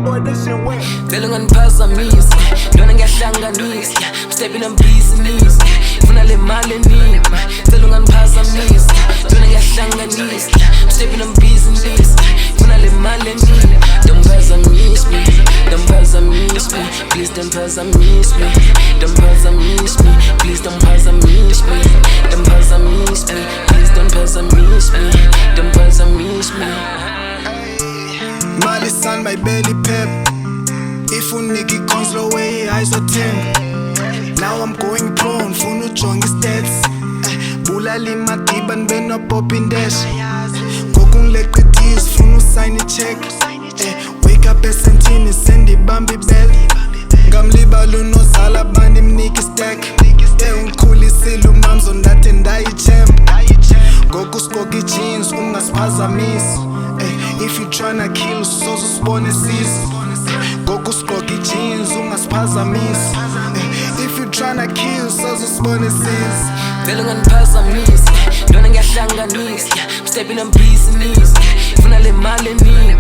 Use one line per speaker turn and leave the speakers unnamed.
Cela ungangiphazamisa, lona ngiyahlanganisa. I'm stepping on business, funa le mali eningi. Cela ungangiphazamisa, lona ngiyahlanganisa. I'm stepping on business, funa le mali eningi. Don't phazamisa me, don't phazamisa me. Please don't phazamisa me, don't phazamisa me. Please don't phazamisa me, don't phazamisa me. Please don't phazamisa me, don't phazamisa me.
Mali son, my belly pep. If uniki console way, eyes are 10. Now I'm going prone, funu jongi stats. Bulali madiban beno popping dash. Kokung leqitis, funu sign a check. Wake up esentini, send the bambi bell. Ngamlibalu no zala bandi mniki stack. Ungikhulisile umamzo ndathi ndayi-champ. Ngokuskoki jeans, ungasphazamisi. If you tryna kill, soze usibone sis. Ngokuskoki jeans, ungasphazamisi. If you tryna kill, soze usibone sis.
Cela ungangiphazamisa, lona ngiyahlanganisa. I'm stepping on business, funa le mali eningi.